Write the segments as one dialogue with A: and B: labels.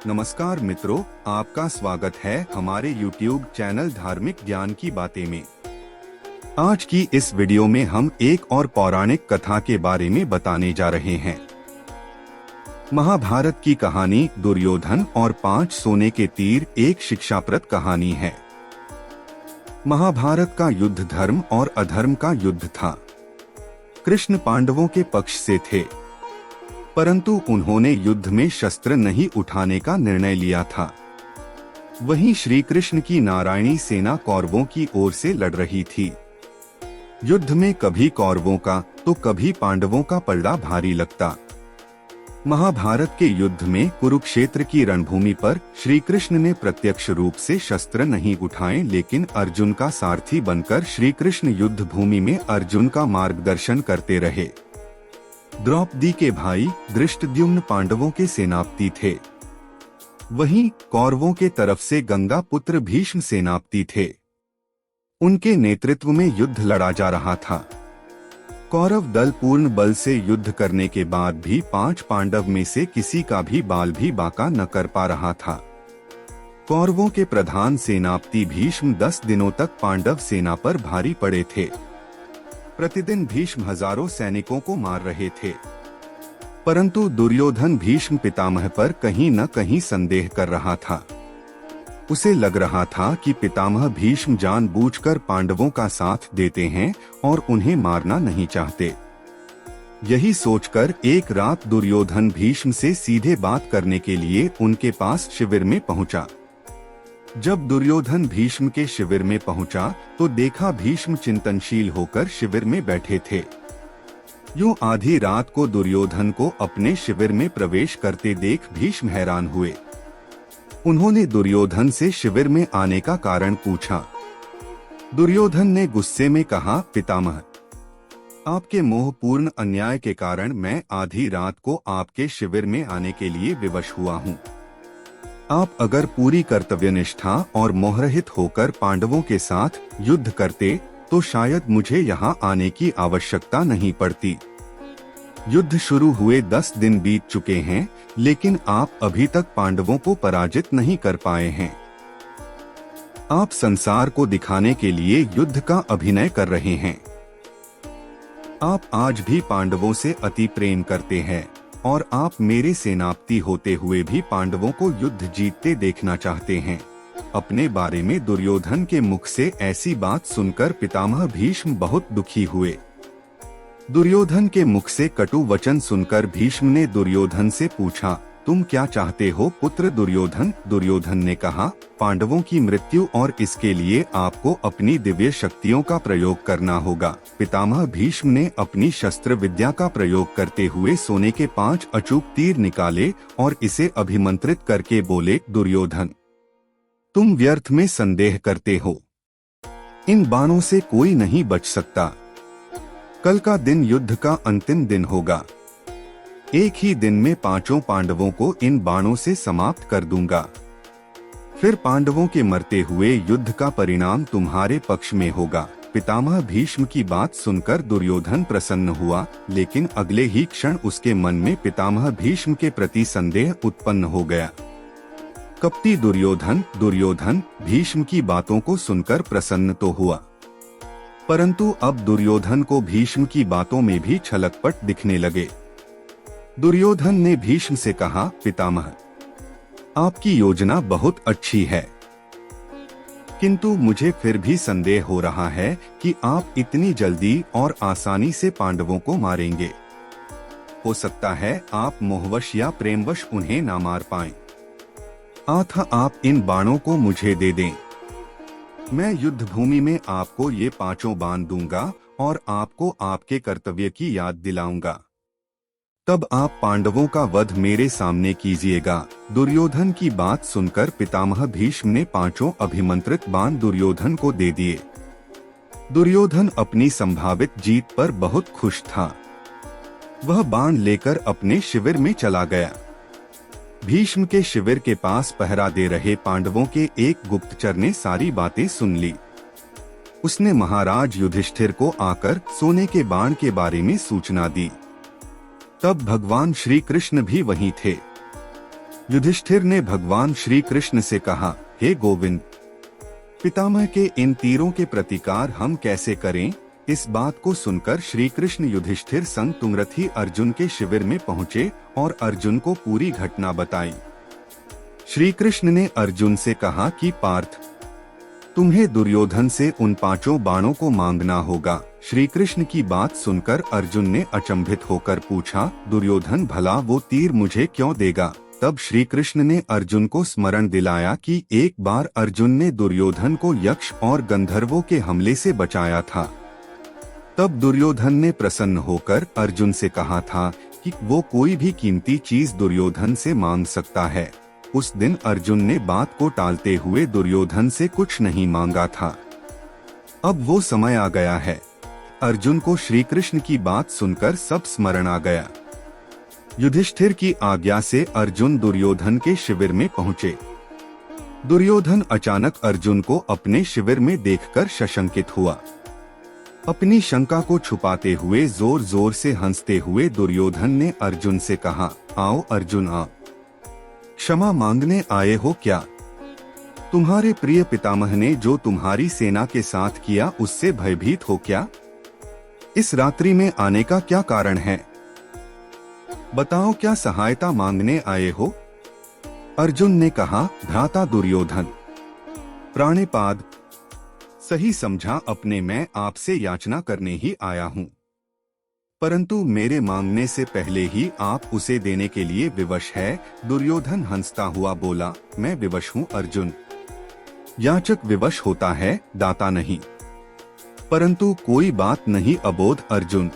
A: नमस्कार मित्रों, आपका स्वागत है हमारे YouTube चैनल धार्मिक ज्ञान की बातें में। आज की इस वीडियो में हम एक और पौराणिक कथा के बारे में बताने जा रहे हैं। महाभारत की कहानी दुर्योधन और 5 सोने के तीर एक शिक्षाप्रद कहानी है। महाभारत का युद्ध धर्म और अधर्म का युद्ध था। कृष्ण पांडवों के पक्ष से थे, परंतु उन्होंने युद्ध में शस्त्र नहीं उठाने का निर्णय लिया था। वहीं श्री कृष्ण की नारायणी सेना कौरवों की ओर से लड़ रही थी। युद्ध में कभी कौरवों का तो कभी पांडवों का पलड़ा भारी लगता। महाभारत के युद्ध में कुरुक्षेत्र की रणभूमि पर श्री कृष्ण ने प्रत्यक्ष रूप से शस्त्र नहीं उठाए, लेकिन अर्जुन का सारथी बनकर श्री कृष्ण युद्ध भूमि में अर्जुन का मार्गदर्शन करते रहे। द्रौपदी के भाई धृष्टद्युम्न पांडवों के सेनापति थे। वहीं कौरवों के तरफ से गंगा पुत्र भीष्म सेनापति थे। उनके नेतृत्व में युद्ध लड़ा जा रहा था। कौरव दल पूर्ण बल से युद्ध करने के बाद भी 5 पांडव में से किसी का भी बाल भी बांका न कर पा रहा था। कौरवों के प्रधान सेनापति भीष्म 10 दिनों तक पांडव सेना पर भारी पड़े थे। प्रतिदिन भीष्म हजारों सैनिकों को मार रहे थे, परंतु दुर्योधन भीष्म पितामह पर कहीं न कहीं संदेह कर रहा था। उसे लग रहा था कि पितामह भीष्म जानबूझकर पांडवों का साथ देते हैं और उन्हें मारना नहीं चाहते। यही सोचकर एक रात दुर्योधन भीष्म से सीधे बात करने के लिए उनके पास शिविर में पहुंचा। जब दुर्योधन भीष्म के शिविर में पहुंचा तो देखा भीष्म चिंतनशील होकर शिविर में बैठे थे। यूं आधी रात को दुर्योधन को अपने शिविर में प्रवेश करते देख भीष्म हैरान हुए। उन्होंने दुर्योधन से शिविर में आने का कारण पूछा। दुर्योधन ने गुस्से में कहा, पितामह, आपके मोहपूर्ण अन्याय के कारण मैं आधी रात को आपके शिविर में आने के लिए विवश हुआ हूँ। आप अगर पूरी कर्तव्यनिष्ठा और मोहरहित होकर पांडवों के साथ युद्ध करते तो शायद मुझे यहाँ आने की आवश्यकता नहीं पड़ती। युद्ध शुरू हुए 10 दिन बीत चुके हैं, लेकिन आप अभी तक पांडवों को पराजित नहीं कर पाए हैं। आप संसार को दिखाने के लिए युद्ध का अभिनय कर रहे हैं। आप आज भी पांडवों से अति प्रेम करते हैं और आप मेरे सेनापति होते हुए भी पांडवों को युद्ध जीतते देखना चाहते हैं। अपने बारे में दुर्योधन के मुख से ऐसी बात सुनकर पितामह भीष्म बहुत दुखी हुए। दुर्योधन के मुख से कटु वचन सुनकर भीष्म ने दुर्योधन से पूछा, तुम क्या चाहते हो पुत्र दुर्योधन? दुर्योधन ने कहा, पांडवों की मृत्यु और इसके लिए आपको अपनी दिव्य शक्तियों का प्रयोग करना होगा। पितामह भीष्म ने अपनी शस्त्र विद्या का प्रयोग करते हुए सोने के 5 अचूक तीर निकाले और इसे अभिमंत्रित करके बोले, दुर्योधन, तुम व्यर्थ में संदेह करते हो। इन बाणों से कोई नहीं बच सकता। कल का दिन युद्ध का अंतिम दिन होगा। एक ही दिन में 5 पांडवों को इन बाणों से समाप्त कर दूंगा। फिर पांडवों के मरते हुए युद्ध का परिणाम तुम्हारे पक्ष में होगा। पितामह भीष्म की बात सुनकर दुर्योधन प्रसन्न हुआ, लेकिन अगले ही क्षण उसके मन में पितामह भीष्म के प्रति संदेह उत्पन्न हो गया। कपटी दुर्योधन भीष्म की बातों को सुनकर प्रसन्न तो हुआ, परंतु अब दुर्योधन को भीष्म की बातों में भी छलकपट दिखने लगे। दुर्योधन ने भीष्म से कहा, पितामह, आपकी योजना बहुत अच्छी है, किंतु मुझे फिर भी संदेह हो रहा है कि आप इतनी जल्दी और आसानी से पांडवों को मारेंगे। हो सकता है आप मोहवश या प्रेमवश उन्हें ना मार पाएं। अतः आप इन बाणों को मुझे दे दें। मैं युद्ध भूमि में आपको ये 5 बाण दूंगा और आपको आपके कर्तव्य की याद दिलाऊंगा। तब आप पांडवों का वध मेरे सामने कीजिएगा। दुर्योधन की बात सुनकर पितामह भीष्म ने 5 अभिमंत्रित बाण दुर्योधन को दे दिए। दुर्योधन अपनी संभावित जीत पर बहुत खुश था। वह बाण लेकर अपने शिविर में चला गया। भीष्म के शिविर के पास पहरा दे रहे पांडवों के एक गुप्तचर ने सारी बातें सुन ली। उसने महाराज युधिष्ठिर को आकर सोने के बाण के बारे में सूचना दी। तब भगवान श्री कृष्ण भी वहीं थे। युधिष्ठिर ने भगवान श्री कृष्ण से कहा, हे गोविंद, पितामह के इन तीरों के प्रतिकार हम कैसे करें? इस बात को सुनकर श्री कृष्ण युधिष्ठिर संग तुंगरथी अर्जुन के शिविर में पहुँचे और अर्जुन को पूरी घटना बताई। श्री कृष्ण ने अर्जुन से कहा कि पार्थ, तुम्हें दुर्योधन से उन 5 बाणों को मांगना होगा। श्री कृष्ण की बात सुनकर अर्जुन ने अचंभित होकर पूछा, दुर्योधन भला वो तीर मुझे क्यों देगा? तब श्री कृष्ण ने अर्जुन को स्मरण दिलाया कि एक बार अर्जुन ने दुर्योधन को यक्ष और गंधर्वों के हमले से बचाया था। तब दुर्योधन ने प्रसन्न होकर अर्जुन से कहा था कि वो कोई भी कीमती चीज दुर्योधन से मांग सकता है। उस दिन अर्जुन ने बात को टालते हुए दुर्योधन से कुछ नहीं मांगा था। अब वो समय आ गया है। अर्जुन को श्री कृष्ण की बात सुनकर सब स्मरण आ गया। युधिष्ठिर की आज्ञा से अर्जुन दुर्योधन के शिविर में पहुँचे। दुर्योधन अचानक अर्जुन को अपने शिविर में देखकर सशंकित हुआ। अपनी शंका को छुपाते हुए जोर जोर से हंसते हुए दुर्योधन ने अर्जुन से कहा, आओ अर्जुन आओ, क्षमा मांगने आए हो क्या? तुम्हारे प्रिय पितामह ने जो तुम्हारी सेना के साथ किया उससे भयभीत हो क्या? इस रात्रि में आने का क्या कारण है? बताओ, क्या सहायता मांगने आए हो? अर्जुन ने कहा, भ्राता दुर्योधन, प्राणिपाद, सही समझा, अपने मैं आपसे याचना करने ही आया हूँ, परंतु मेरे मांगने से पहले ही आप उसे देने के लिए विवश है। दुर्योधन हंसता हुआ बोला, मैं विवश हूँ अर्जुन? याचक विवश होता है, दाता नहीं। परंतु कोई बात नहीं अबोध अर्जुन,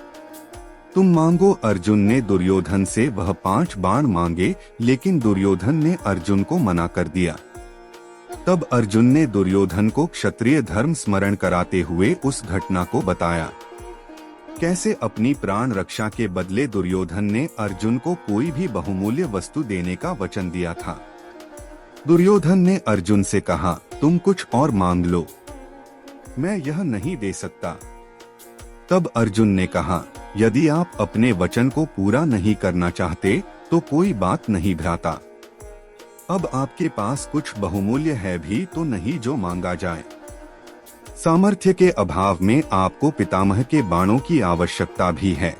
A: तुम मांगो। अर्जुन ने दुर्योधन से वह 5 बाण मांगे, लेकिन दुर्योधन ने अर्जुन को मना कर दिया। तब अर्जुन ने दुर्योधन को क्षत्रिय धर्म स्मरण कराते हुए उस घटना को बताया। कैसे अपनी प्राण रक्षा के बदले दुर्योधन ने अर्जुन को कोई भी बहुमूल्य वस्तु देने का वचन दिया था। दुर्योधन ने अर्जुन से कहा, तुम कुछ और मांग लो, मैं यह नहीं दे सकता। तब अर्जुन ने कहा, यदि आप अपने वचन को पूरा नहीं करना चाहते तो कोई बात नहीं भ्राता। अब आपके पास कुछ बहुमूल्य है भी तो नहीं जो मांगा जाए। सामर्थ्य के अभाव में आपको पितामह के बाणों की आवश्यकता भी है।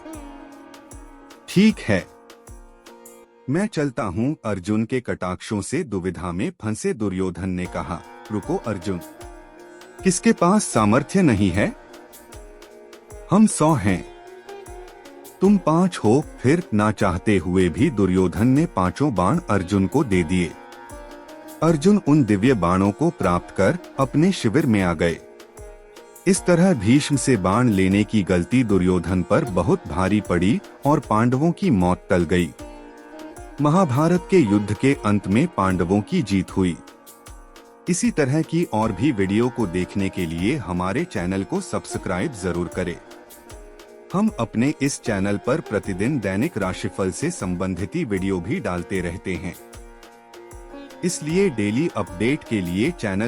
A: ठीक है, मैं चलता हूँ। अर्जुन के कटाक्षों से दुविधा में फंसे दुर्योधन ने कहा, रुको अर्जुन, किसके पास सामर्थ्य नहीं है? हम 100 हैं, तुम 5 हो। फिर ना चाहते हुए भी दुर्योधन ने 5 बाण अर्जुन को दे दिए। अर्जुन उन दिव्य बाणों को प्राप्त कर अपने शिविर में आ गए। इस तरह भीष्म से बाण लेने की गलती दुर्योधन पर बहुत भारी पड़ी और पांडवों की मौत टल गई। महाभारत के युद्ध के अंत में पांडवों की जीत हुई। इसी तरह की और भी वीडियो को देखने के लिए हमारे चैनल को सब्सक्राइब जरूर करें। हम अपने इस चैनल पर प्रतिदिन दैनिक राशिफल से संबंधित वीडियो भी डालते रहते हैं, इसलिए डेली अपडेट के लिए चैनल